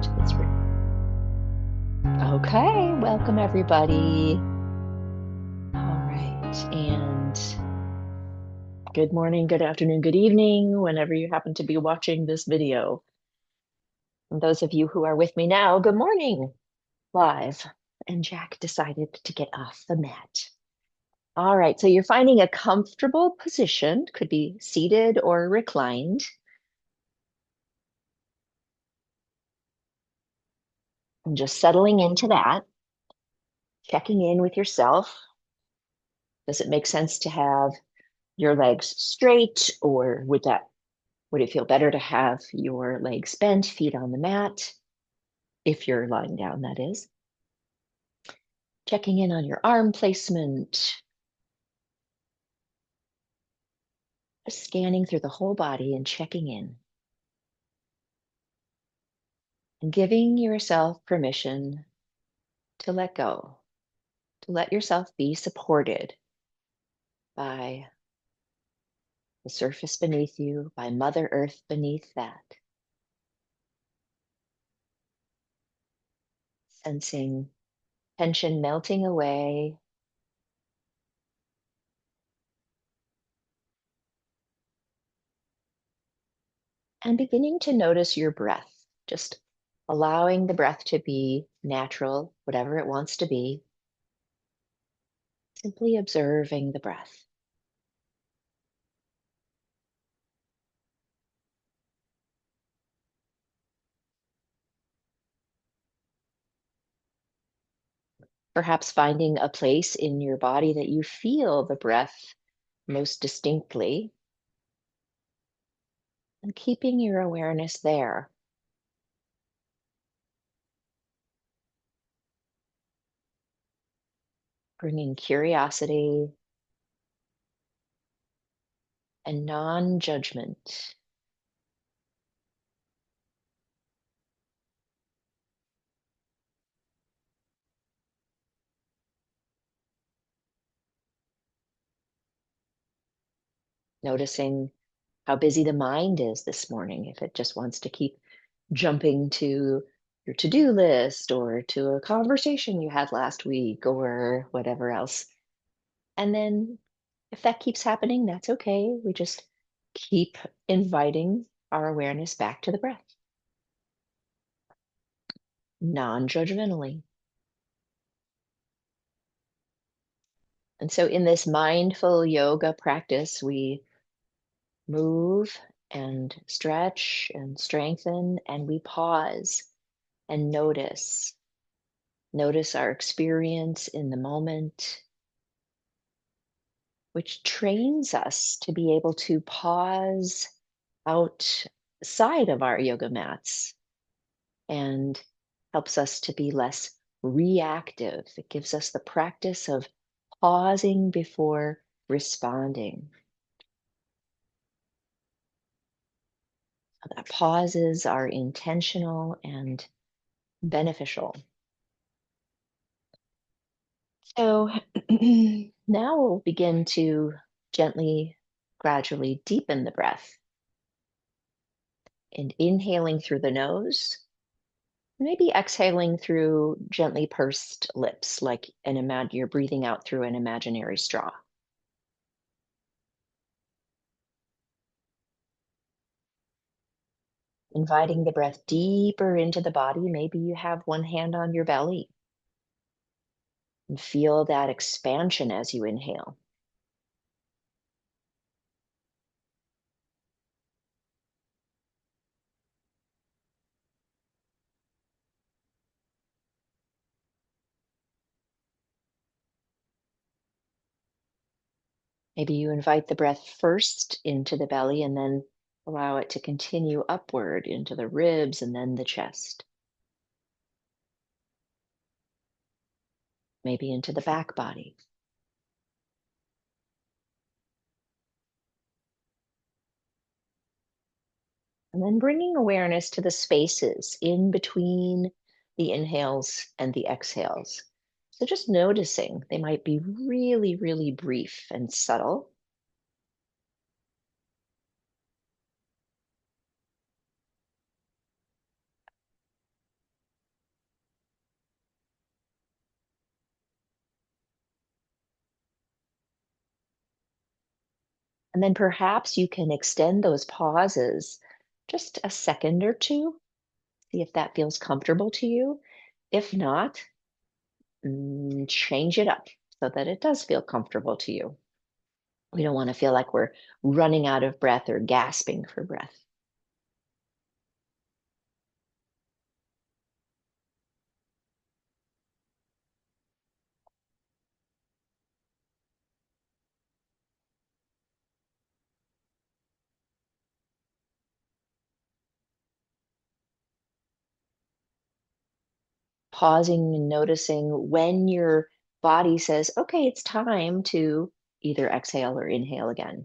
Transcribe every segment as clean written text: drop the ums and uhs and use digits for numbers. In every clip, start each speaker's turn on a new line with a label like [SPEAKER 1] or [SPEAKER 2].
[SPEAKER 1] to this room. Okay, welcome everybody. All right, and good morning, good afternoon, good evening, whenever you happen to be watching this video. And those of you who are with me now, good morning, live. And Jack decided to get off the mat. All right, so you're finding a comfortable position, could be seated or reclined. And just settling into that, checking in with yourself. Does it make sense to have your legs straight, or would it feel better to have your legs bent, feet on the mat, if you're lying down, that is? Checking in on your arm placement, just scanning through the whole body and checking in. And giving yourself permission to let go, to let yourself be supported by the surface beneath you, by Mother Earth beneath that. Sensing tension melting away. And beginning to notice your breath, just allowing the breath to be natural, whatever it wants to be. Simply observing the breath. Perhaps finding a place in your body that you feel the breath most distinctly, and keeping your awareness there. Bringing curiosity and non-judgment. Noticing how busy the mind is this morning, if it just wants to keep jumping to your to-do list or to a conversation you had last week or whatever else. And then if that keeps happening, that's okay. We just keep inviting our awareness back to the breath, non-judgmentally. And so in this mindful yoga practice, we move and stretch and strengthen, and we pause and notice. Notice our experience in the moment, which trains us to be able to pause outside of our yoga mats and helps us to be less reactive. It gives us the practice of pausing before responding. That pauses are intentional and beneficial. So now we'll begin to gently, gradually deepen the breath. And inhaling through the nose, maybe exhaling through gently pursed lips, like you're breathing out through an imaginary straw. Inviting the breath deeper into the body. Maybe you have one hand on your belly and feel that expansion as you inhale. Maybe you invite the breath first into the belly and then allow it to continue upward into the ribs and then the chest. Maybe into the back body. And then bringing awareness to the spaces in between the inhales and the exhales. So just noticing, they might be really, really brief and subtle. And then perhaps you can extend those pauses just a second or two, see if that feels comfortable to you. If not, change it up so that it does feel comfortable to you. We don't want to feel like we're running out of breath or gasping for breath. Pausing and noticing when your body says, okay, it's time to either exhale or inhale again.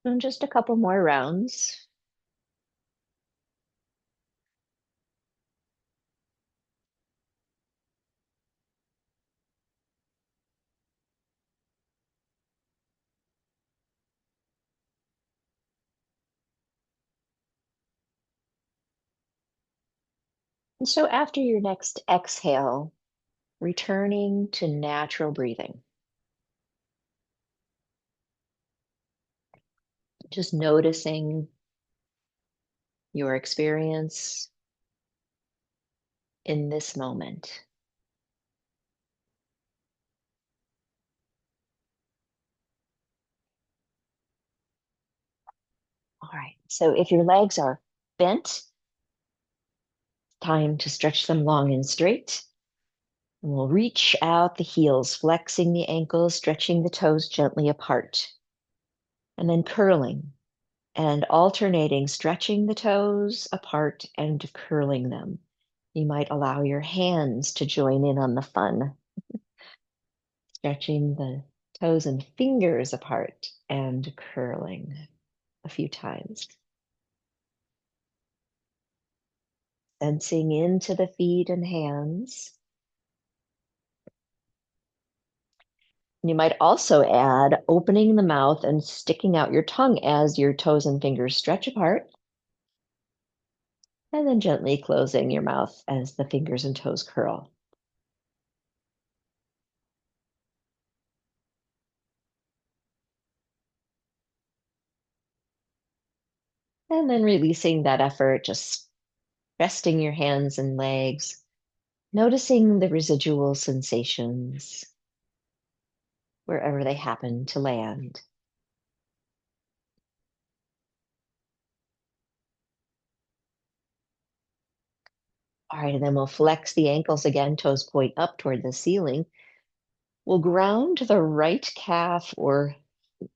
[SPEAKER 1] And just a couple more rounds. And so after your next exhale, returning to natural breathing, just noticing your experience in this moment. All right. So if your legs are bent, time to stretch them long and straight. And we'll reach out the heels, flexing the ankles, stretching the toes gently apart, and then curling and alternating, stretching the toes apart and curling them. You might allow your hands to join in on the fun, stretching the toes and fingers apart and curling a few times. Sensing into the feet and hands. You might also add opening the mouth and sticking out your tongue as your toes and fingers stretch apart, and then gently closing your mouth as the fingers and toes curl. And then releasing that effort, just resting your hands and legs, noticing the residual sensations wherever they happen to land. All right, and then we'll flex the ankles again, toes point up toward the ceiling. We'll ground the right calf or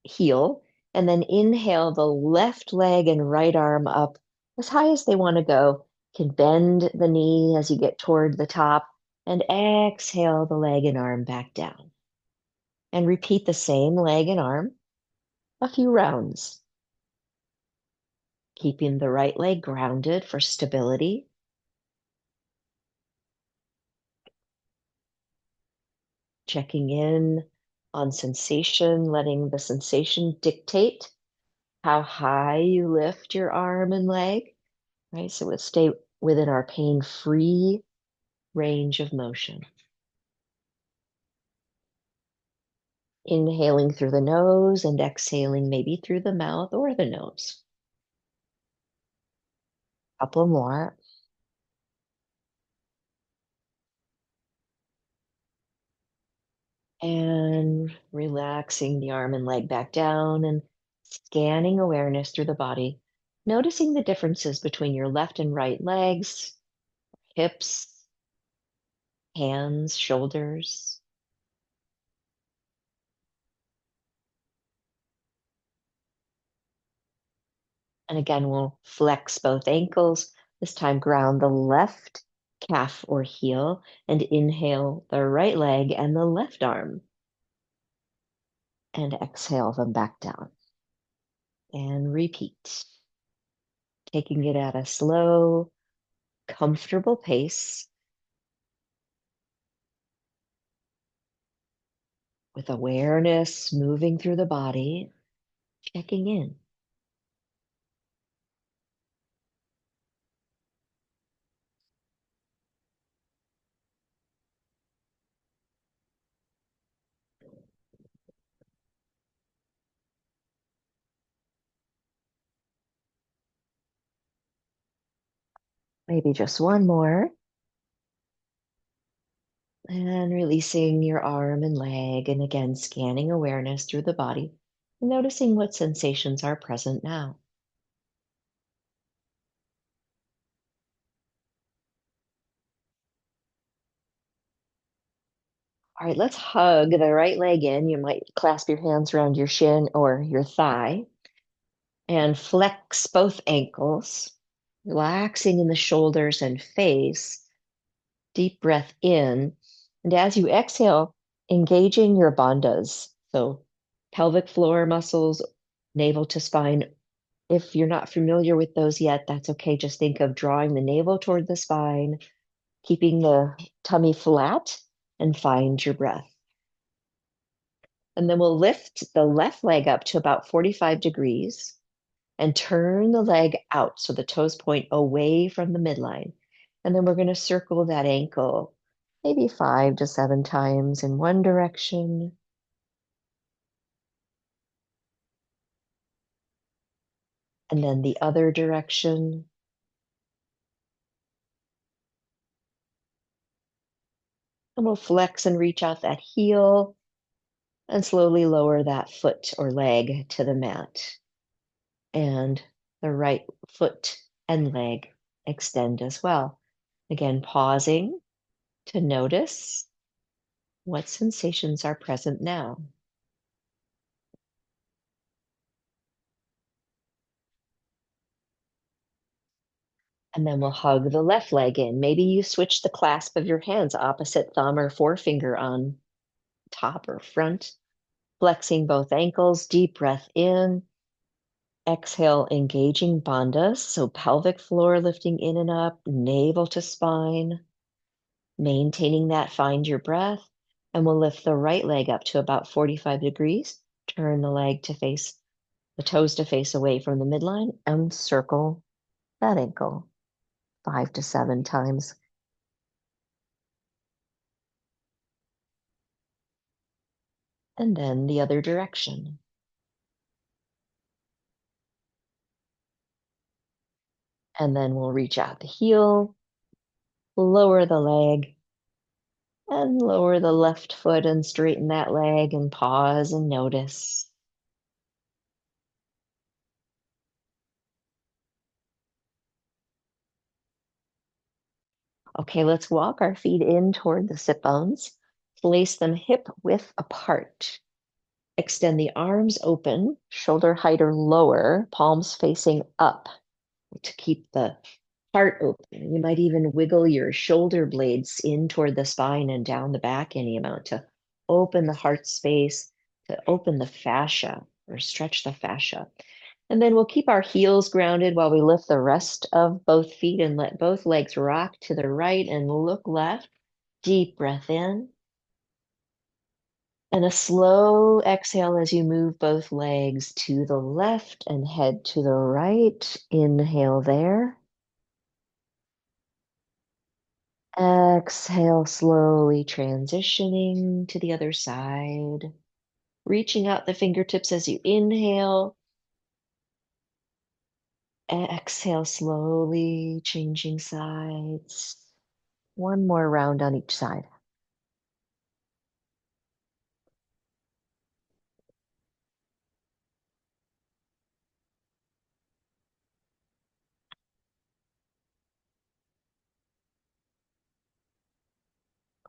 [SPEAKER 1] heel, and then inhale the left leg and right arm up as high as they want to go. You can bend the knee as you get toward the top, and exhale the leg and arm back down. And repeat the same leg and arm a few rounds, keeping the right leg grounded for stability. Checking in on sensation, letting the sensation dictate how high you lift your arm and leg, right? So it stay within our pain-free range of motion. Inhaling through the nose and exhaling maybe through the mouth or the nose. Couple more. And relaxing the arm and leg back down and scanning awareness through the body, noticing the differences between your left and right legs, hips, hands, shoulders. And again, we'll flex both ankles. This time, ground the left calf or heel and inhale the right leg and the left arm. And exhale them back down. And repeat, taking it at a slow, comfortable pace with awareness moving through the body. checking in. Maybe just one more. And releasing your arm and leg, and again, scanning awareness through the body, and noticing what sensations are present now. All right, let's hug the right leg in. You might clasp your hands around your shin or your thigh and flex both ankles, relaxing in the shoulders and face. Deep breath in. And as you exhale, engaging your bandhas. So pelvic floor muscles, navel to spine. If you're not familiar with those yet, that's okay. Just think of drawing the navel toward the spine, keeping the tummy flat, and find your breath. And then we'll lift the left leg up to about 45 degrees and turn the leg out so the toes point away from the midline. And then we're going to circle that ankle maybe 5 to 7 times in one direction. And then the other direction. And we'll flex and reach out that heel and slowly lower that foot or leg to the mat. And the right foot and leg extend as well. Again, pausing to notice what sensations are present now. And then we'll hug the left leg in. Maybe you switch the clasp of your hands, opposite thumb or forefinger on top or front, flexing both ankles, deep breath in. Exhale, engaging bandhas, so pelvic floor lifting in and up, navel to spine, maintaining that, find your breath. And we'll lift the right leg up to about 45 degrees, turn the leg to face, the toes to face away from the midline, and circle that ankle 5 to 7 times. And then the other direction. And then we'll reach out the heel, lower the leg, and lower the left foot and straighten that leg and pause and notice. Okay, let's walk our feet in toward the sit bones. Place them hip width apart. Extend the arms open, shoulder height or lower, palms facing up to keep the heart open. You might even wiggle your shoulder blades in toward the spine and down the back any amount to open the heart space, to open the fascia or stretch the fascia. And then we'll keep our heels grounded while we lift the rest of both feet and let both legs rock to the right and look left. Deep breath in. And a slow exhale as you move both legs to the left and head to the right. Inhale there. Exhale, slowly transitioning to the other side. Reaching out the fingertips as you inhale. Exhale, slowly changing sides. One more round on each side.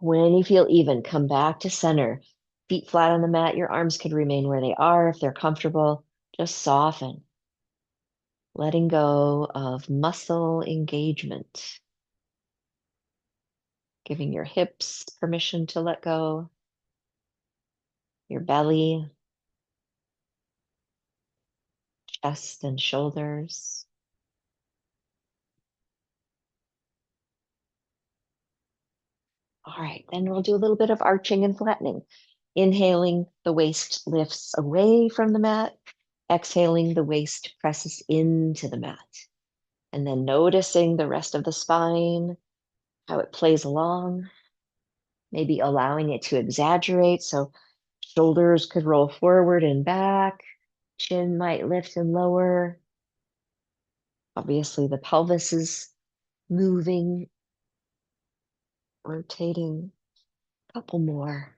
[SPEAKER 1] When you feel even, come back to center. Feet flat on the mat. Your arms could remain where they are if they're comfortable. Just soften. Letting go of muscle engagement. Giving your hips permission to let go. Your belly, chest and shoulders. All right, then we'll do a little bit of arching and flattening. Inhaling, the waist lifts away from the mat. Exhaling, the waist presses into the mat. And then noticing the rest of the spine, how it plays along, maybe allowing it to exaggerate. So shoulders could roll forward and back, chin might lift and lower. Obviously, the pelvis is moving, rotating. A couple more.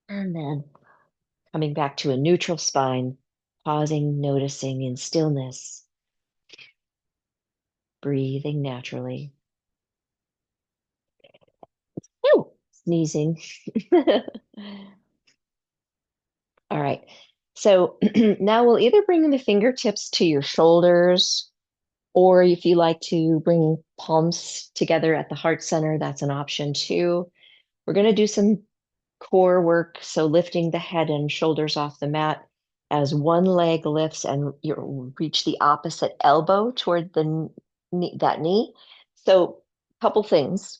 [SPEAKER 1] And then coming back to a neutral spine, pausing, noticing in stillness, breathing naturally. Ooh, sneezing. All right. So now we'll either bring the fingertips to your shoulders, or if you like to bring palms together at the heart center, that's an option too. We're going to do some core work, so lifting the head and shoulders off the mat as one leg lifts and you reach the opposite elbow toward the knee, that knee. So a couple things.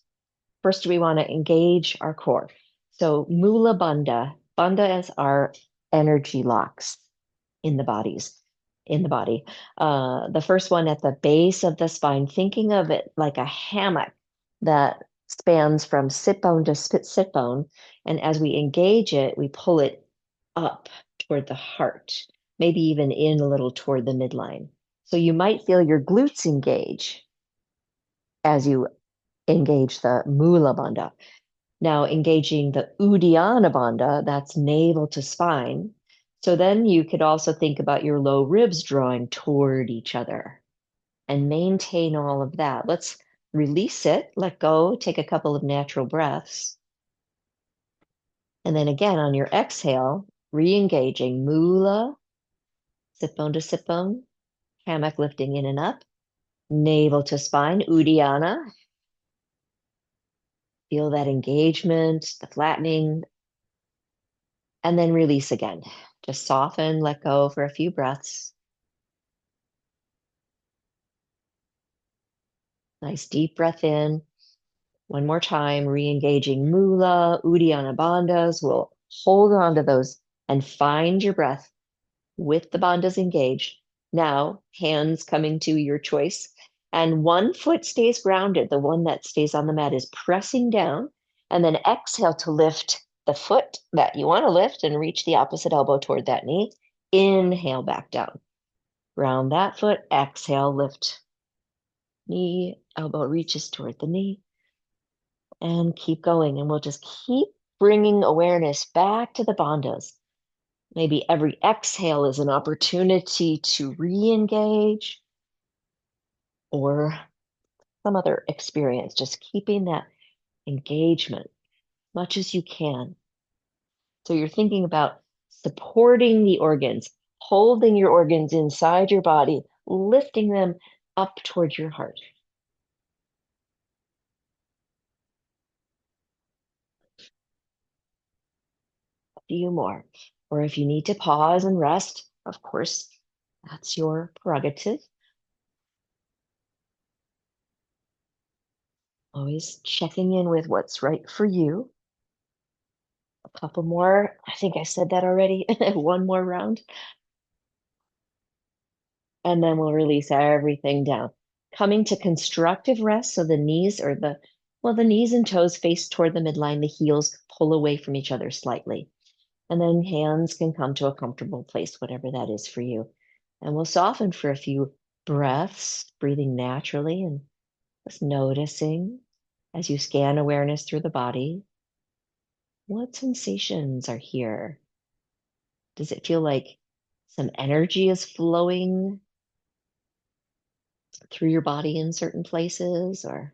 [SPEAKER 1] First, we want to engage our core. So Mula Bandha, Bandha is our energy locks in the body. The first one at the base of the spine, thinking of it like a hammock that spans from sit bone to sit bone. And as we engage it, we pull it up toward the heart, maybe even in a little toward the midline. So you might feel your glutes engage as you engage the Mula Bandha. Now engaging the Uddiyana Bandha, that's navel to spine. So then you could also think about your low ribs drawing toward each other and maintain all of that. Let's release it, let go, take a couple of natural breaths. And then again on your exhale, re-engaging Mula, sit bone to sit bone, hammock lifting in and up, navel to spine, Uddiyana. Feel that engagement, the flattening, and then release again. Just soften, let go for a few breaths. Nice deep breath in. One more time, re-engaging Mula, Uddiyana Bandhas. We'll hold on to those and find your breath with the bandhas engaged. Now, hands coming to your choice. And one foot stays grounded. The one that stays on the mat is pressing down. And then exhale to lift the foot that you want to lift and reach the opposite elbow toward that knee. Inhale back down. Ground that foot. Exhale, lift knee, elbow reaches toward the knee. And keep going. And we'll just keep bringing awareness back to the bandhas. Maybe every exhale is an opportunity to re-engage or some other experience, just keeping that engagement much as you can. So you're thinking about supporting the organs, holding your organs inside your body, lifting them up towards your heart. A few more. Or if you need to pause and rest, of course, that's your prerogative. Always checking in with what's right for you. A couple more. I think I said that already. One more round. And then we'll release everything down. Coming to constructive rest. So the knees or the knees and toes face toward the midline. The heels pull away from each other slightly. And then hands can come to a comfortable place, whatever that is for you. And we'll soften for a few breaths, breathing naturally and just noticing as you scan awareness through the body. What sensations are here? Does it feel like some energy is flowing through your body in certain places or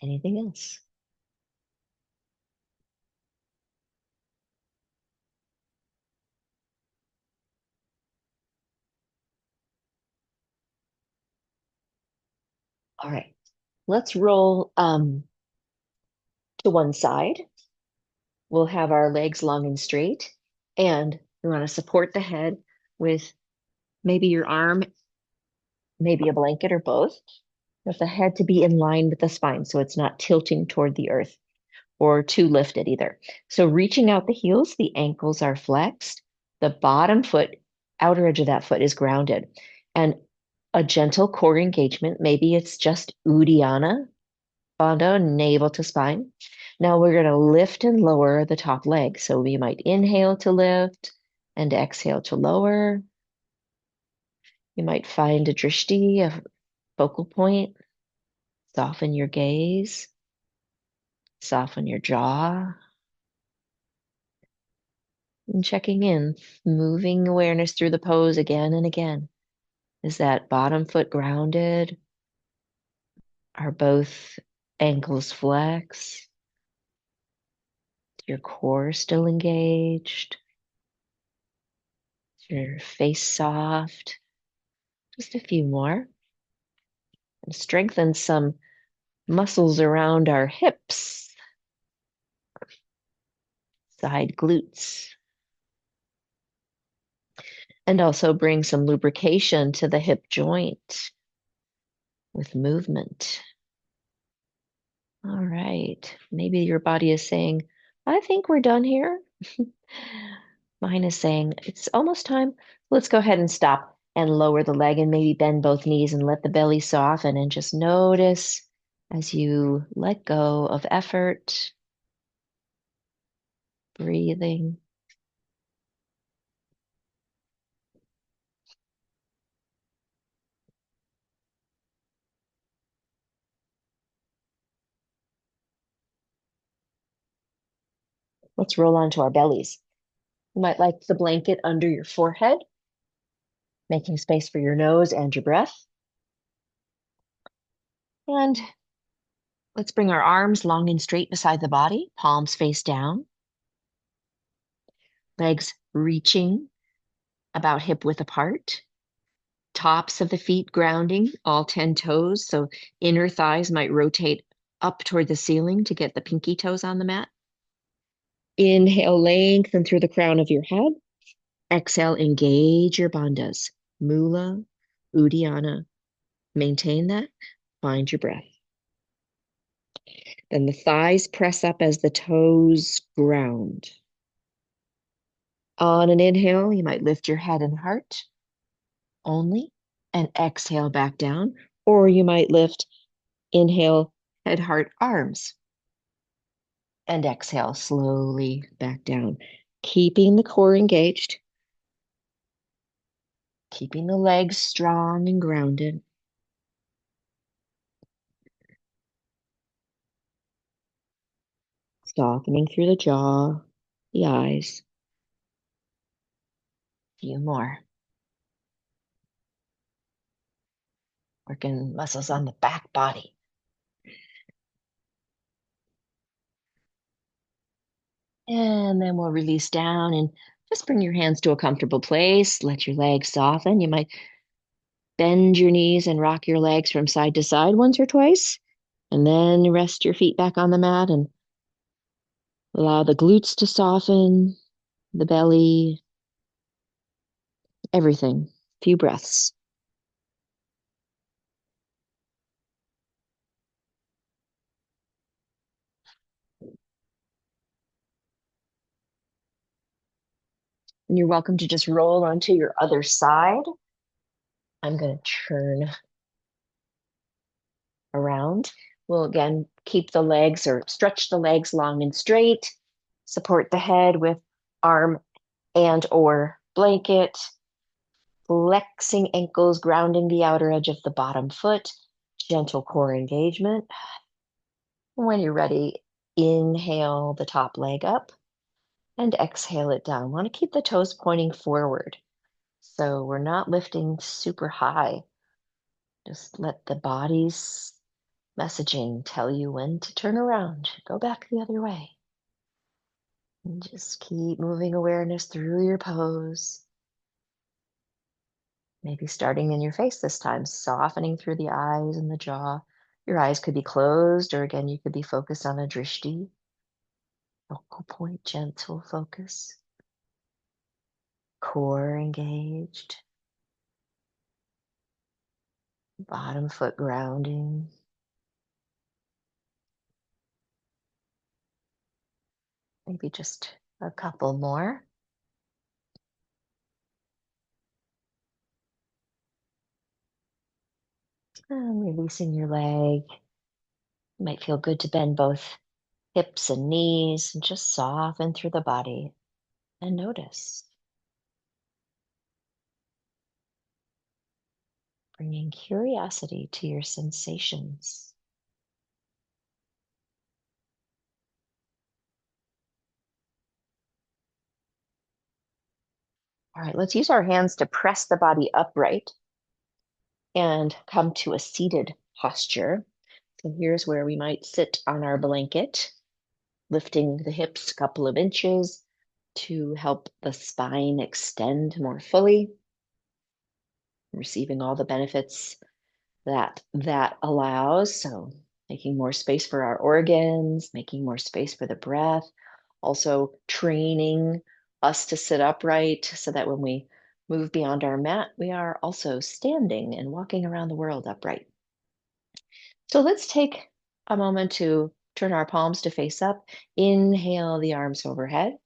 [SPEAKER 1] anything else? All right, let's roll to one side. We'll have our legs long and straight, and we want to support the head with maybe your arm, maybe a blanket or both. With the head to be in line with the spine, so it's not tilting toward the earth or too lifted either. So reaching out the heels, the ankles are flexed. The bottom foot, outer edge of that foot is grounded. And a gentle core engagement, maybe it's just Uddiyana, Bandha, navel to spine. Now we're going to lift and lower the top leg. So we might inhale to lift and exhale to lower. You might find a drishti, a focal point. Soften your gaze, soften your jaw, and checking in, moving awareness through the pose again and again. Is that bottom foot grounded? Are both ankles flexed? Is your core still engaged? Is your face soft? Just a few more. And strengthen some muscles around our hips, side glutes. And also bring some lubrication to the hip joint with movement. All right. Maybe your body is saying, I think we're done here. Mine is saying, it's almost time. Let's go ahead and stop and lower the leg and maybe bend both knees and let the belly soften and just notice as you let go of effort, breathing. Let's roll onto our bellies. You might like the blanket under your forehead, making space for your nose and your breath. And let's bring our arms long and straight beside the body, palms face down, legs reaching about hip width apart, tops of the feet grounding, all 10 toes. So inner thighs might rotate up toward the ceiling to get the pinky toes on the mat. Inhale, lengthen through the crown of your head. Exhale, engage your bandhas, Mula, Uddiyana. Maintain that. Find your breath. Then the thighs press up as the toes ground. On an inhale, you might lift your head and heart only and exhale back down, or you might lift, inhale, head, heart, arms, and exhale slowly back down, keeping the core engaged, keeping the legs strong and grounded. Softening through the jaw, the eyes. A few more. Working muscles on the back body. And then we'll release down and just bring your hands to a comfortable place. Let your legs soften. You might bend your knees and rock your legs from side to side once or twice. And then rest your feet back on the mat and allow the glutes to soften, the belly, everything. A few breaths. And you're welcome to just roll onto your other side. I'm going to turn around. We'll again keep the legs or stretch the legs long and straight. Support the head with arm and or blanket. Flexing ankles, grounding the outer edge of the bottom foot. Gentle core engagement. When you're ready, inhale the top leg up and exhale it down. Want to keep the toes pointing forward. So we're not lifting super high. Just let the body's messaging tell you when to turn around. Go back the other way. And just keep moving awareness through your pose. Maybe starting in your face this time, softening through the eyes and the jaw. Your eyes could be closed, or again, you could be focused on a drishti. Focal point, gentle focus. Core engaged. Bottom foot grounding. Maybe just a couple more. And releasing your leg. It might feel good to bend both hips and knees and just soften through the body and notice. Bringing curiosity to your sensations. All right, let's use our hands to press the body upright and come to a seated posture. So here's where we might sit on our blanket, lifting the hips a couple of inches to help the spine extend more fully, receiving all the benefits that allows. So making more space for our organs, making more space for the breath, also training us to sit upright so that when we move beyond our mat, we are also standing and walking around the world upright. So let's take a moment to turn our palms to face up. Inhale the arms overhead.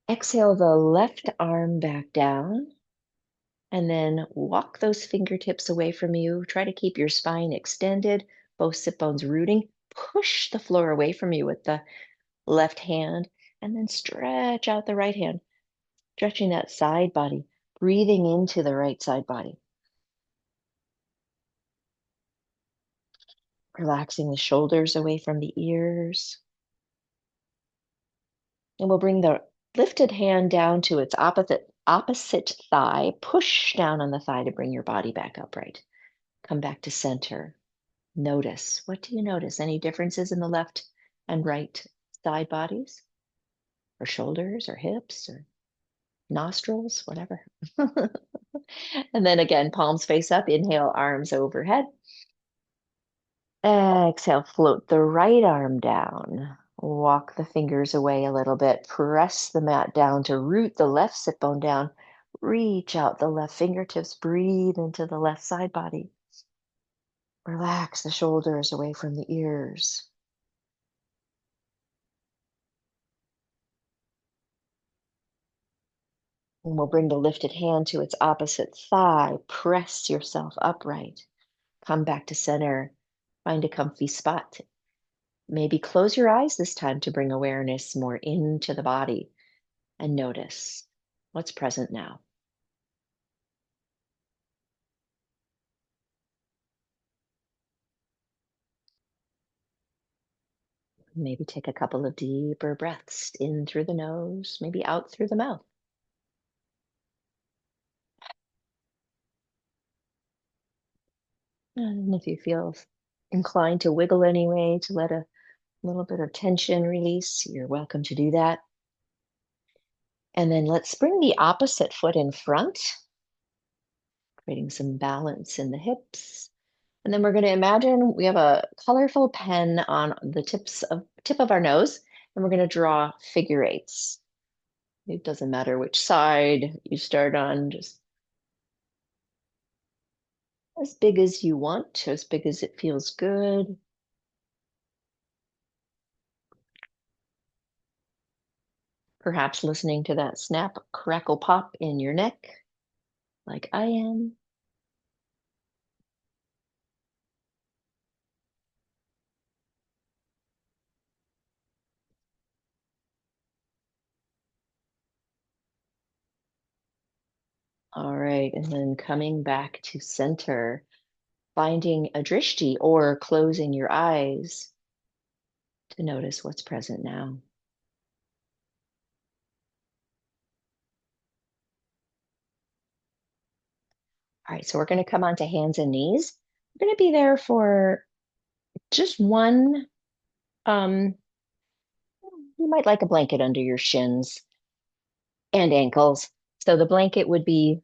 [SPEAKER 1] Exhale the left arm back down. And then walk those fingertips away from you. Try to keep your spine extended, both sit bones rooting. Push the floor away from you with the left hand, and then stretch out the right hand, stretching that side body, breathing into the right side body. Relaxing the shoulders away from the ears. And we'll bring the lifted hand down to its opposite thigh. Push down on the thigh to bring your body back upright. Come back to center. Notice. What do you notice? Any differences in the left and right side bodies? Or shoulders or hips or nostrils, whatever. And then again, palms face up. Inhale, arms overhead. Exhale, float the right arm down. Walk the fingers away a little bit. Press the mat down to root the left sit bone down. Reach out the left fingertips. Breathe into the left side body. Relax the shoulders away from the ears. And we'll bring the lifted hand to its opposite thigh. Press yourself upright. Come back to center. Find a comfy spot. Maybe close your eyes this time to bring awareness more into the body and notice what's present now. Maybe take a couple of deeper breaths in through the nose, maybe out through the mouth. And if you feel inclined to wiggle anyway, to let a little bit of tension release, you're welcome to do that. And then let's bring the opposite foot in front, creating some balance in the hips. And then we're going to imagine we have a colorful pen on the tip of our nose, and we're going to draw figure eights. It doesn't matter which side you start on, just as big as you want, as big as it feels good. Perhaps listening to that snap, crackle, pop in your neck, like I am. All right, and then coming back to center, finding a drishti or closing your eyes to notice what's present now. All right, so we're going to come onto hands and knees. We're going to be there for just one. Um, you might like a blanket under your shins and ankles. So the blanket would be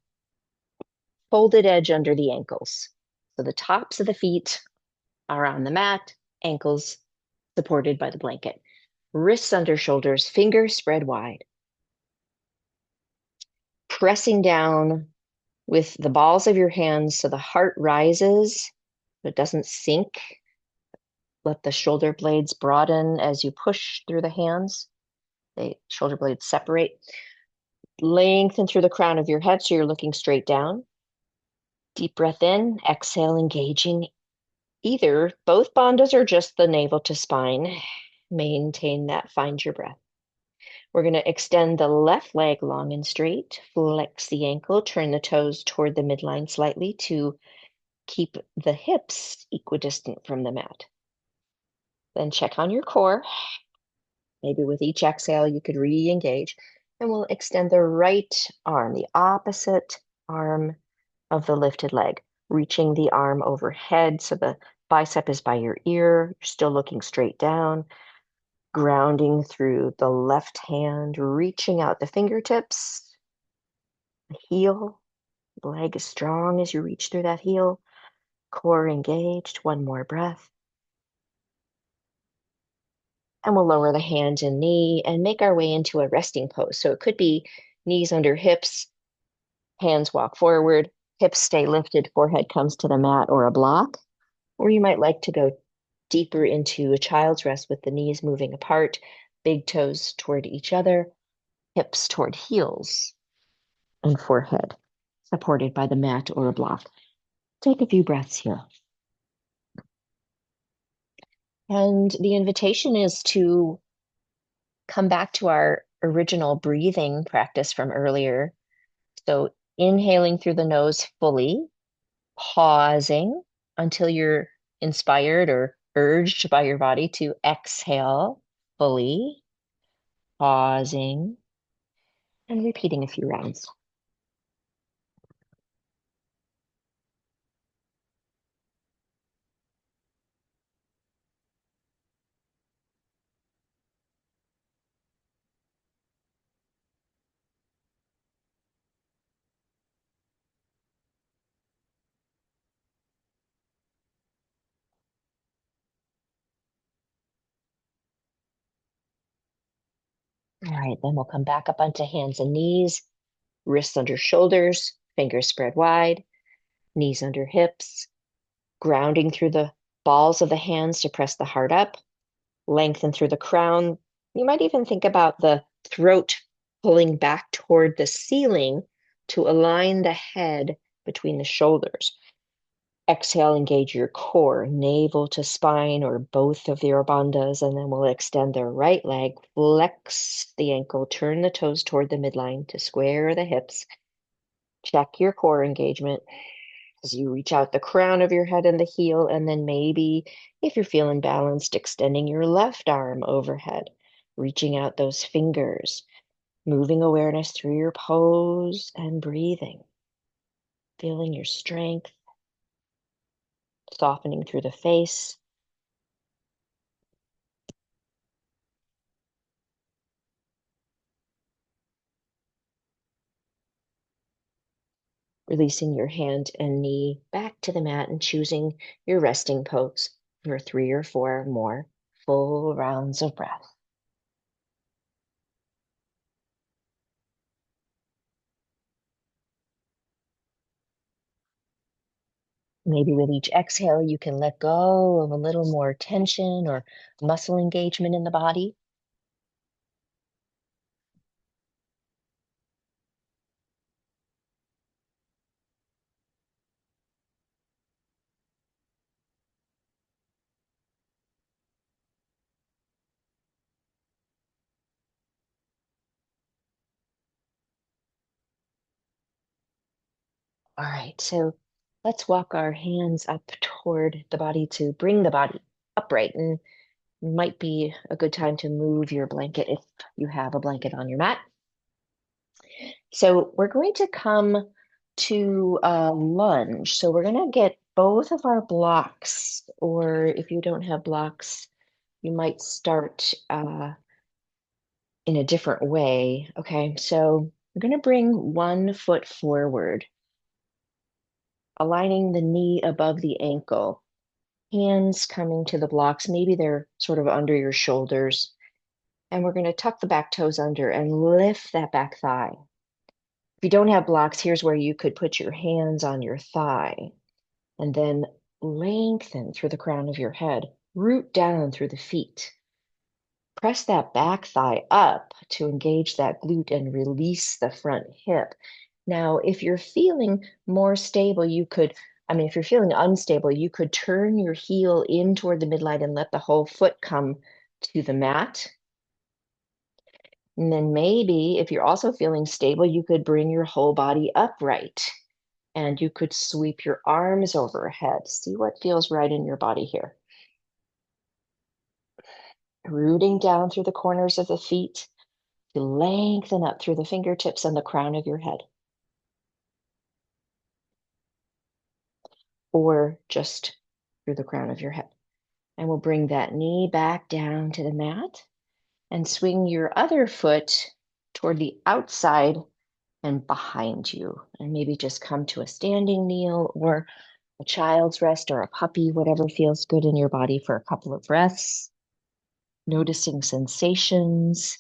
[SPEAKER 1] folded edge under the ankles. So the tops of the feet are on the mat, ankles supported by the blanket. Wrists under shoulders, fingers spread wide. Pressing down with the balls of your hands so the heart rises, but it doesn't sink. Let the shoulder blades broaden as you push through the hands. The shoulder blades separate. Lengthen through the crown of your head so you're looking straight down. Deep breath in, exhale, engaging either both bandhas or just the navel to spine. Maintain that, find your breath. We're going to extend the left leg long and straight, flex the ankle, turn the toes toward the midline slightly to keep the hips equidistant from the mat. Then check on your core. Maybe with each exhale, you could re-engage. And we'll extend the right arm, the opposite arm of the lifted leg, reaching the arm overhead so the bicep is by your ear. You're still looking straight down, grounding through the left hand, reaching out the fingertips, the heel. The leg is strong as you reach through that heel. Core engaged. One more breath. And we'll lower the hand and knee and make our way into a resting pose. So it could be knees under hips, hands walk forward, hips stay lifted, forehead comes to the mat or a block. Or you might like to go deeper into a child's rest with the knees moving apart, big toes toward each other, hips toward heels, and forehead supported by the mat or a block. Take a few breaths here. And the invitation is to come back to our original breathing practice from earlier. So inhaling through the nose fully, pausing until you're inspired or urged by your body to exhale fully, pausing, and repeating a few rounds. All right, then we'll come back up onto hands and knees, wrists under shoulders, fingers spread wide, knees under hips, grounding through the balls of the hands to press the heart up, lengthen through the crown. You might even think about the throat pulling back toward the ceiling to align the head between the shoulders. Exhale, engage your core, navel to spine or both of your bandhas, and then we'll extend the right leg, flex the ankle, turn the toes toward the midline to square the hips. Check your core engagement as you reach out the crown of your head and the heel, and then maybe, if you're feeling balanced, extending your left arm overhead, reaching out those fingers, moving awareness through your pose and breathing, feeling your strength, softening through the face. Releasing your hand and knee back to the mat and choosing your resting pose for 3 or 4 more full rounds of breath. Maybe with each exhale, you can let go of a little more tension or muscle engagement in the body. All right, so let's walk our hands up toward the body to bring the body upright. And might be a good time to move your blanket if you have a blanket on your mat. So we're going to come to a lunge. So we're going to get both of our blocks, or if you don't have blocks, you might start in a different way. Okay, so we're going to bring one foot forward, aligning the knee above the ankle, hands coming to the blocks. Maybe they're sort of under your shoulders. And we're going to tuck the back toes under and lift that back thigh. If you don't have blocks, here's where you could put your hands on your thigh and then lengthen through the crown of your head, root down through the feet. Press that back thigh up to engage that glute and release the front hip. Now, if you're feeling more stable, if you're feeling unstable, you could turn your heel in toward the midline and let the whole foot come to the mat. And then maybe if you're also feeling stable, you could bring your whole body upright and you could sweep your arms overhead. See what feels right in your body here. Rooting down through the corners of the feet to lengthen up through the fingertips and the crown of your head. Or just through the crown of your head. And we'll bring that knee back down to the mat and swing your other foot toward the outside and behind you. And maybe just come to a standing kneel or a child's rest or a puppy, whatever feels good in your body for a couple of breaths. Noticing sensations.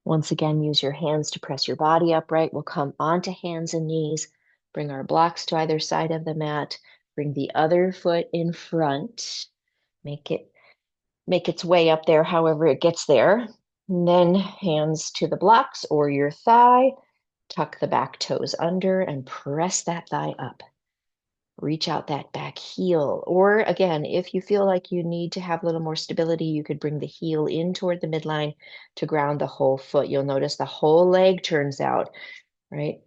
[SPEAKER 1] Once again, use your hands to press your body upright. We'll come onto hands and knees. Bring our blocks to either side of the mat. Bring the other foot in front. Make its way up there however it gets there. And then hands to the blocks or your thigh. Tuck the back toes under and press that thigh up. Reach out that back heel. Or again, if you feel like you need to have a little more stability, you could bring the heel in toward the midline to ground the whole foot. You'll notice the whole leg turns out, right?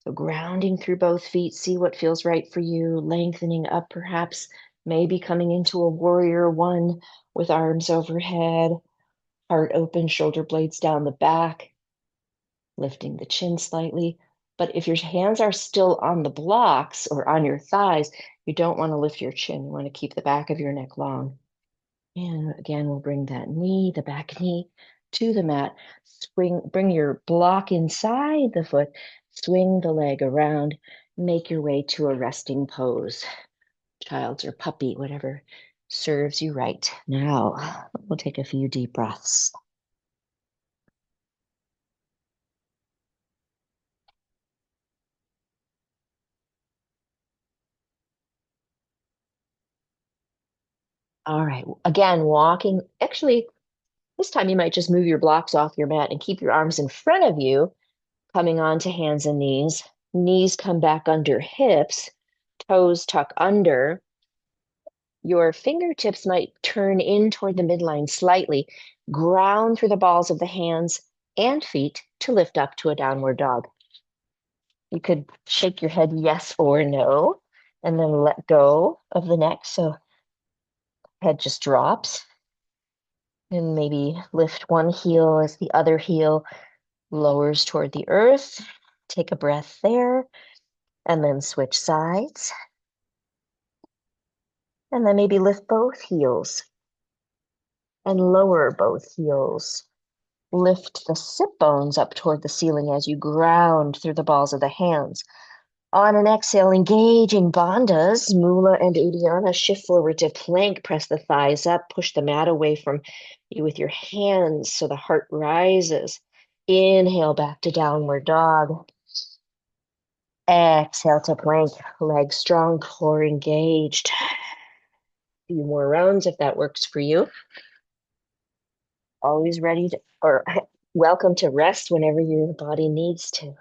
[SPEAKER 1] So grounding through both feet, see what feels right for you, lengthening up perhaps, maybe coming into a warrior one with arms overhead, heart open, shoulder blades down the back, lifting the chin slightly. But if your hands are still on the blocks or on your thighs, you don't want to lift your chin. You want to keep the back of your neck long. And again, we'll bring that knee, the back knee, to the mat. Bring your block inside the foot, swing the leg around, make your way to a resting pose. Child's or puppy, whatever serves you right. Now, we'll take a few deep breaths. All right. Again, walking. Actually, this time you might just move your blocks off your mat and keep your arms in front of you, coming onto hands and knees. Knees come back under hips, toes tuck under. Your fingertips might turn in toward the midline slightly. Ground through the balls of the hands and feet to lift up to a downward dog. You could shake your head yes or no, and then let go of the neck so head just drops. And maybe lift one heel as the other heel lowers toward the earth. Take a breath there, and then switch sides. And then maybe lift both heels and lower both heels. Lift the sit bones up toward the ceiling as you ground through the balls of the hands. On an exhale, engaging bandhas, mula and uddiyana, shift forward to plank, press the thighs up, push the mat away from you with your hands so the heart rises. Inhale back to downward dog. Exhale to plank, legs strong, core engaged. A few more rounds if that works for you. Always ready to, or welcome to rest whenever your body needs to.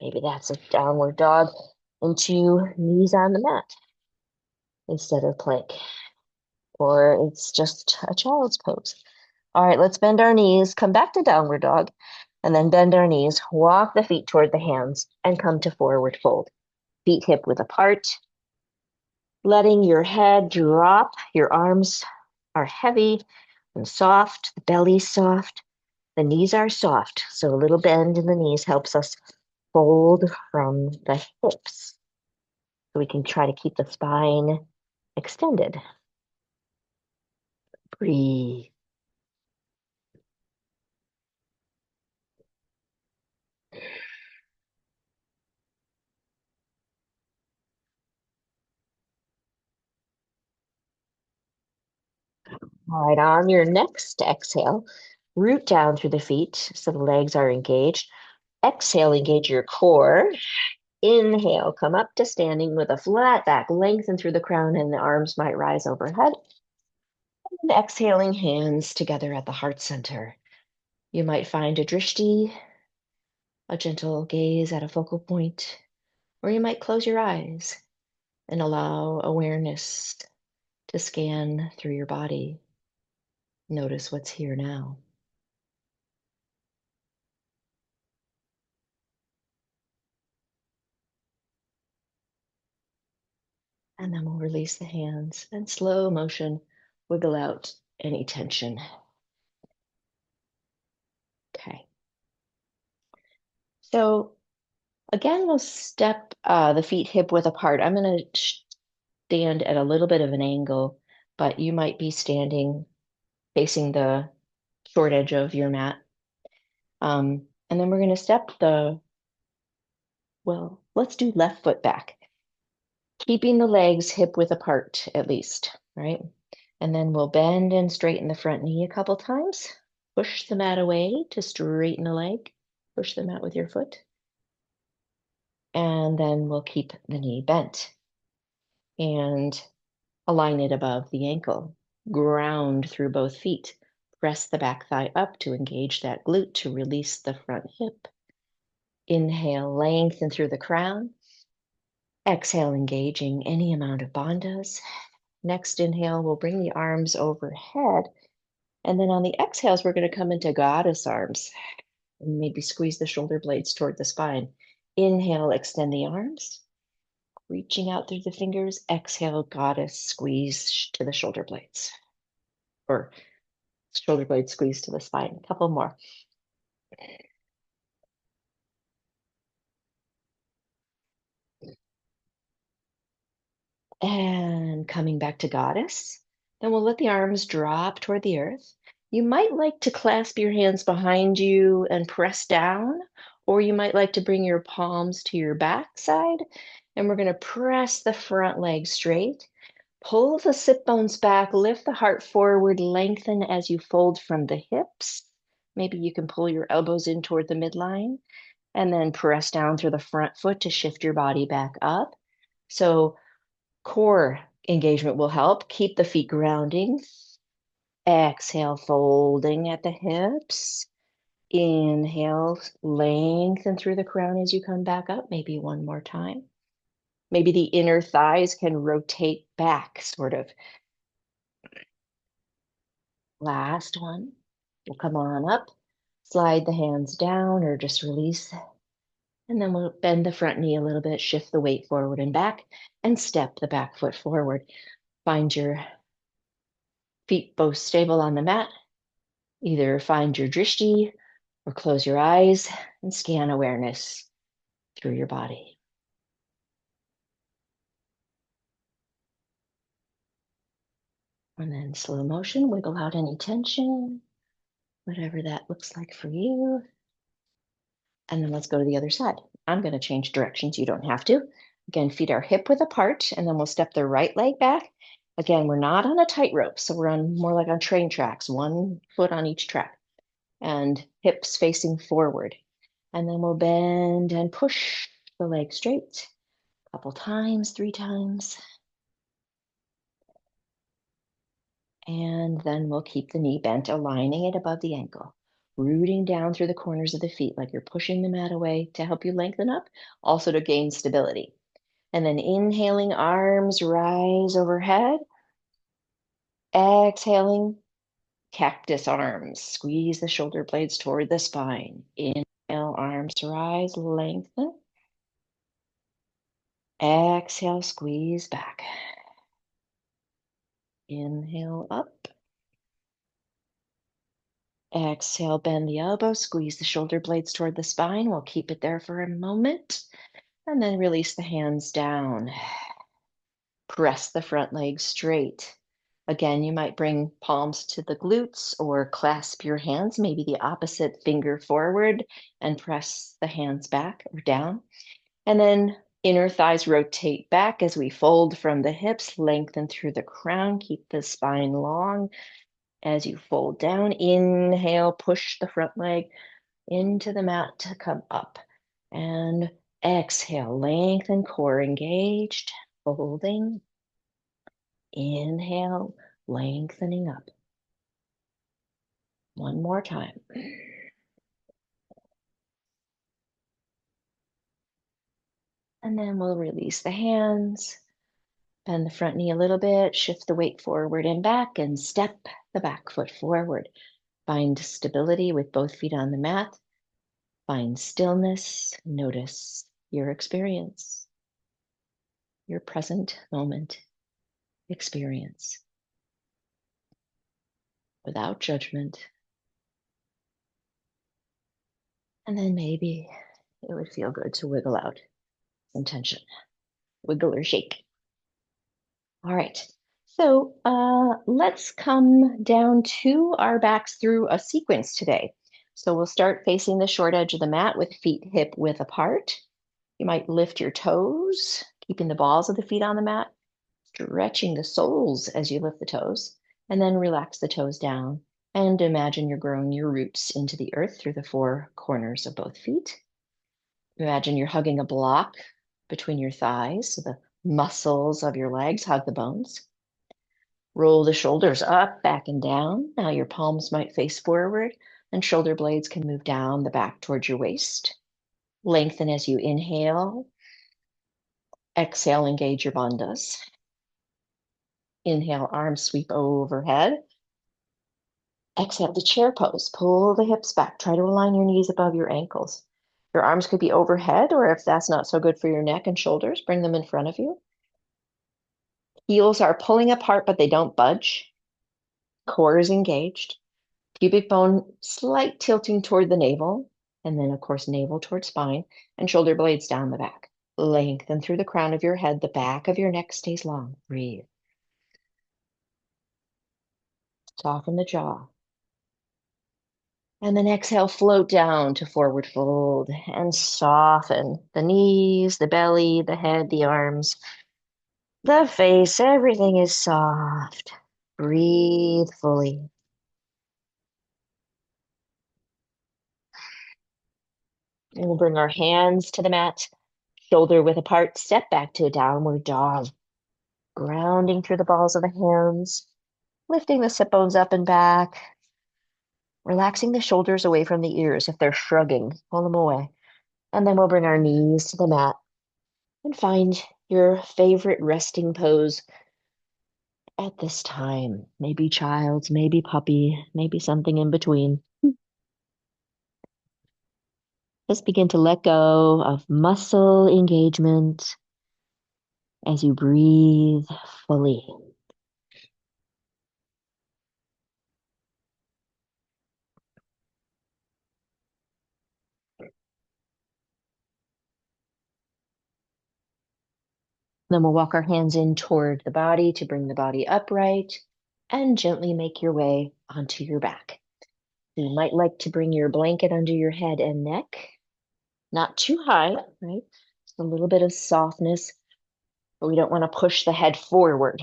[SPEAKER 1] Maybe that's a downward dog into knees on the mat instead of plank, or it's just a child's pose. All right, let's bend our knees, come back to downward dog, and then bend our knees, walk the feet toward the hands, and come to forward fold. Feet hip width apart, letting your head drop. Your arms are heavy and soft, the belly's soft, the knees are soft. So a little bend in the knees helps us fold from the hips. So we can try to keep the spine extended. Breathe. All right, on your next exhale, root down through the feet so the legs are engaged. Exhale, engage your core. Inhale, come up to standing with a flat back, lengthen through the crown, and the arms might rise overhead. And exhaling, hands together at the heart center. You might find a drishti, a gentle gaze at a focal point, or you might close your eyes and allow awareness to scan through your body. Notice what's here now. And then we'll release the hands and slow motion, wiggle out any tension. Okay. So again, we'll step the feet hip width apart. I'm going to stand at a little bit of an angle, but you might be standing facing the short edge of your mat. And then we're going to step let's do left foot back, keeping the legs hip width apart at least, right? And then we'll bend and straighten the front knee a couple times. Push the mat away to straighten the leg. Push the mat with your foot. And then we'll keep the knee bent and align it above the ankle. Ground through both feet. Press the back thigh up to engage that glute to release the front hip. Inhale, lengthen through the crown. Exhale, engaging any amount of bandhas. Next inhale, we'll bring the arms overhead. And then on the exhales, we're going to come into goddess arms. And maybe squeeze the shoulder blades toward the spine. Inhale, extend the arms. Reaching out through the fingers. Exhale, goddess, squeeze to the shoulder blades. Or shoulder blades squeeze to the spine. A couple more. And coming back to goddess. Then we'll let the arms drop toward the earth. You might like to clasp your hands behind you and press down, or you might like to bring your palms to your backside. And we're going to press the front leg straight. Pull the sit bones back, lift the heart forward, lengthen as you fold from the hips. Maybe you can pull your elbows in toward the midline and then press down through the front foot to shift your body back up. So core engagement will help. Keep the feet grounding. Exhale, folding at the hips. Inhale, lengthen through the crown as you come back up. Maybe one more time. Maybe the inner thighs can rotate back, sort of. Last one. We'll come on up, slide the hands down or just release. And then we'll bend the front knee a little bit, shift the weight forward and back, and step the back foot forward. Find your feet both stable on the mat. Either find your drishti or close your eyes and scan awareness through your body. And then slow motion, wiggle out any tension, whatever that looks like for you. And then let's go to the other side. I'm going to change directions. You don't have to. Again, feet are hip width apart, and then we'll step the right leg back. Again, we're not on a tightrope, so we're on more like on train tracks, one foot on each track, and hips facing forward. And then we'll bend and push the leg straight a couple times, 3 times. And then we'll keep the knee bent, aligning it above the ankle, rooting down through the corners of the feet like you're pushing the mat away to help you lengthen up, also to gain stability. And then inhaling, arms rise overhead. Exhaling, cactus arms. Squeeze the shoulder blades toward the spine. Inhale, arms rise, lengthen. Exhale, squeeze back. Inhale, up. Exhale, bend the elbow, squeeze the shoulder blades toward the spine. We'll keep it there for a moment. And then release the hands down. Press the front leg straight. Again, you might bring palms to the glutes or clasp your hands, maybe the opposite finger forward, and press the hands back or down. And then inner thighs rotate back as we fold from the hips, lengthen through the crown, keep the spine long. As you fold down, inhale, push the front leg into the mat to come up. And exhale, lengthen, core engaged, folding. Inhale, lengthening up. One more time. And then we'll release the hands, bend the front knee a little bit, shift the weight forward and back, and step the back foot forward. Find stability with both feet on the mat. Find stillness. Notice your experience, your present moment experience without judgment. And then maybe it would feel good to wiggle out some tension. Wiggle or shake. All right. So let's come down to our backs through a sequence today. So we'll start facing the short edge of the mat with feet hip width apart. You might lift your toes, keeping the balls of the feet on the mat, stretching the soles as you lift the toes, and then relax the toes down. And imagine you're growing your roots into the earth through the four corners of both feet. Imagine you're hugging a block between your thighs, so the muscles of your legs hug the bones. Roll the shoulders up, back, and down. Now your palms might face forward, and shoulder blades can move down the back towards your waist. Lengthen as you inhale. Exhale, engage your bandhas. Inhale, arms sweep overhead. Exhale to chair pose. Pull the hips back. Try to align your knees above your ankles. Your arms could be overhead, or if that's not so good for your neck and shoulders, bring them in front of you. Heels are pulling apart, but they don't budge. Core is engaged. Pubic bone slight tilting toward the navel, and then, of course, navel toward spine, and shoulder blades down the back. Lengthen through the crown of your head. The back of your neck stays long. Breathe. Soften the jaw. And then exhale, float down to forward fold and soften the knees, the belly, the head, the arms, the face. Everything is soft. Breathe fully. And we'll bring our hands to the mat, shoulder width apart, step back to a downward dog. Grounding through the balls of the hands, lifting the sit bones up and back, relaxing the shoulders away from the ears if they're shrugging, pull them away. And then we'll bring our knees to the mat and find your favorite resting pose at this time. Maybe child's, maybe puppy, maybe something in between. Just begin to let go of muscle engagement as you breathe fully. Then we'll walk our hands in toward the body to bring the body upright and gently make your way onto your back. You might like to bring your blanket under your head and neck, not too high, right? Just a little bit of softness, but we don't want to push the head forward.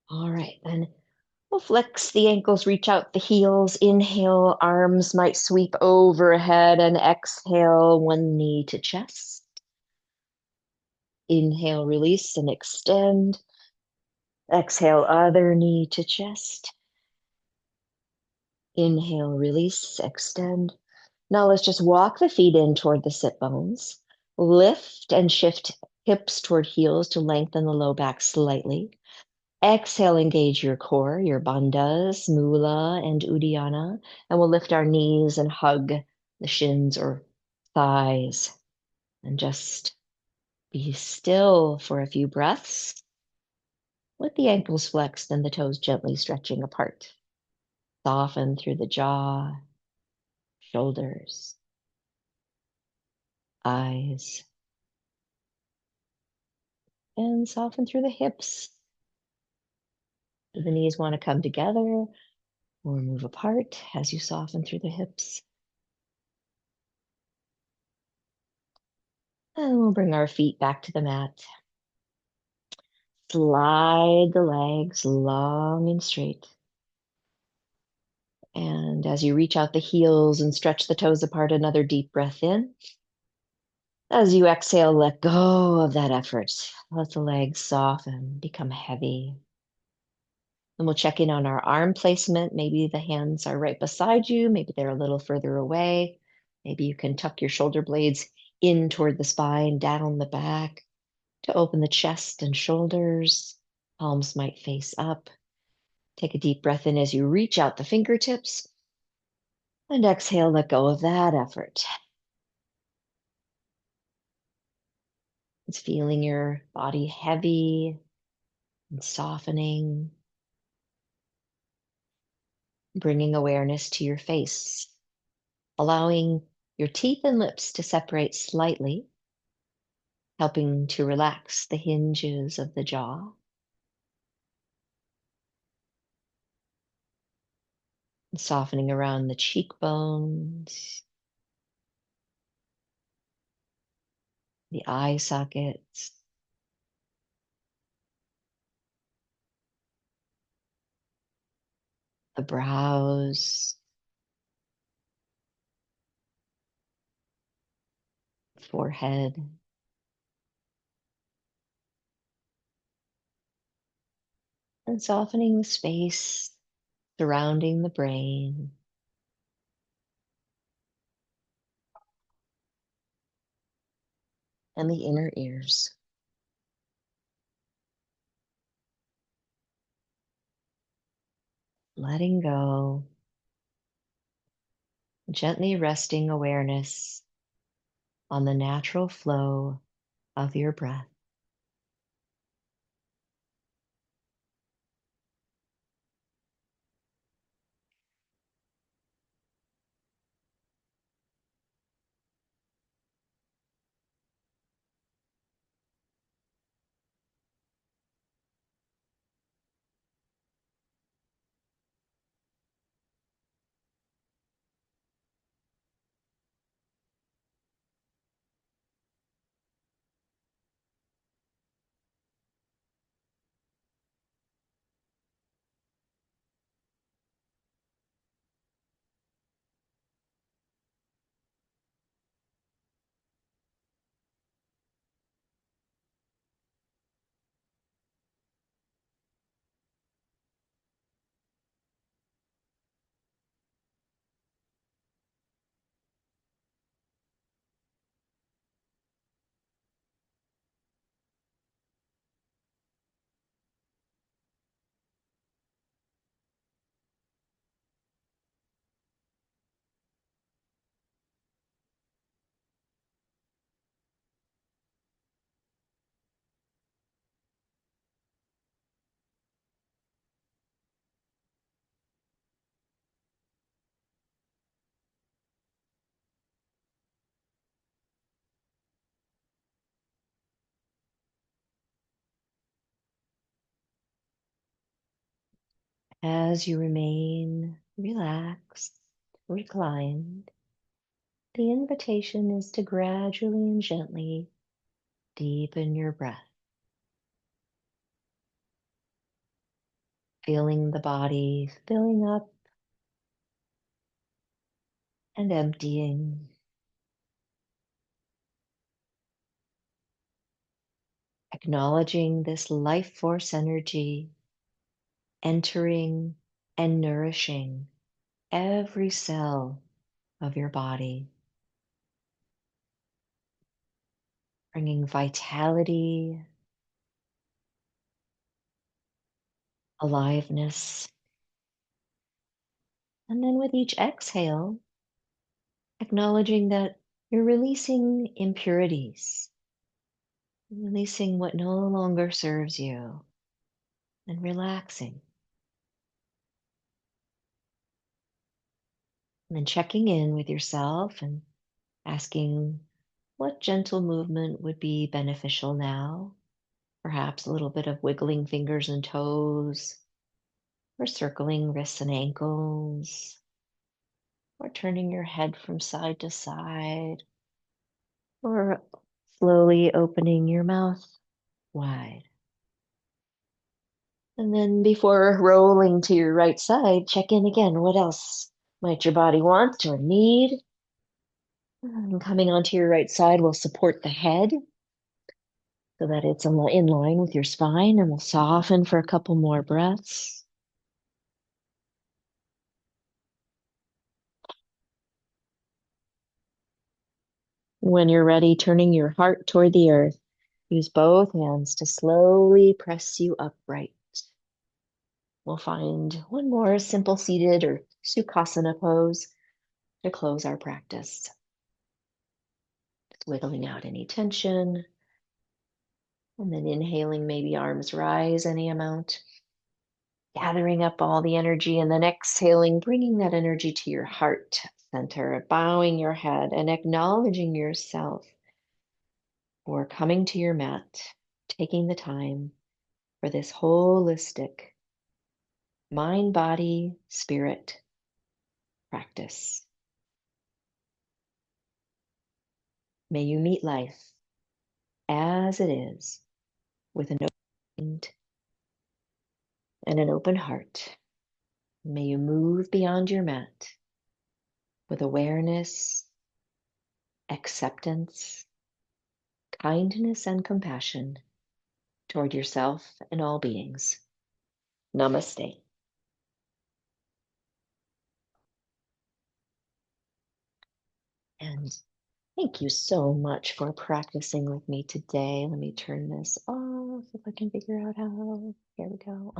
[SPEAKER 1] All right, then we'll flex the ankles, reach out the heels. Inhale, arms might sweep overhead, and exhale, one knee to chest. Inhale, release and extend. Exhale, other knee to chest. Inhale, release, extend. Now let's just walk the feet in toward the sit bones. Lift and shift hips toward heels to lengthen the low back slightly. Exhale, engage your core, your bandhas, mula, and uddiyana. And we'll lift our knees and hug the shins or thighs. And just be still for a few breaths with the ankles flexed and the toes gently stretching apart. Soften through the jaw, shoulders, eyes, and soften through the hips. Do the knees want to come together or move apart as you soften through the hips? And we'll bring our feet back to the mat. Slide the legs long and straight. And as you reach out the heels and stretch the toes apart, another deep breath in. As you exhale, let go of that effort. Let the legs soften, become heavy. And we'll check in on our arm placement. Maybe the hands are right beside you. Maybe they're a little further away. Maybe you can tuck your shoulder blades in toward the spine, down the back to open the chest and shoulders. Palms might face up. Take a deep breath in as you reach out the fingertips. And exhale, let go of that effort. It's feeling your body heavy and softening, bringing awareness to your face, allowing your teeth and lips to separate slightly, helping to relax the hinges of the jaw, and softening around the cheekbones, the eye sockets, the brows, forehead, and softening the space surrounding the brain and the inner ears. Letting go, gently resting awareness on the natural flow of your breath. As you remain relaxed, reclined, the invitation is to gradually and gently deepen your breath, feeling the body filling up and emptying, acknowledging this life force energy entering and nourishing every cell of your body, bringing vitality, aliveness. And then with each exhale, acknowledging that you're releasing impurities, releasing what no longer serves you, and relaxing. And then checking in with yourself and asking what gentle movement would be beneficial now. Perhaps a little bit of wiggling fingers and toes, or circling wrists and ankles, or turning your head from side to side, or slowly opening your mouth wide. And then before rolling to your right side, check in again. What else might your body want or need? And coming onto your right side will support the head so that it's in line with your spine, and we'll soften for a couple more breaths. When you're ready, turning your heart toward the earth, use both hands to slowly press you upright. We'll find one more simple seated or Sukhasana pose to close our practice. Just wiggling out any tension, and then inhaling, maybe arms rise any amount, gathering up all the energy, and then exhaling, bringing that energy to your heart center, bowing your head and acknowledging yourself for coming to your mat, taking the time for this holistic mind, body, spirit practice. May you meet life as it is with an open mind and an open heart. May you move beyond your mat with awareness, acceptance, kindness, and compassion toward yourself and all beings. Namaste. And thank you so much for practicing with me today. Let me turn this off if I can figure out how. Here we go.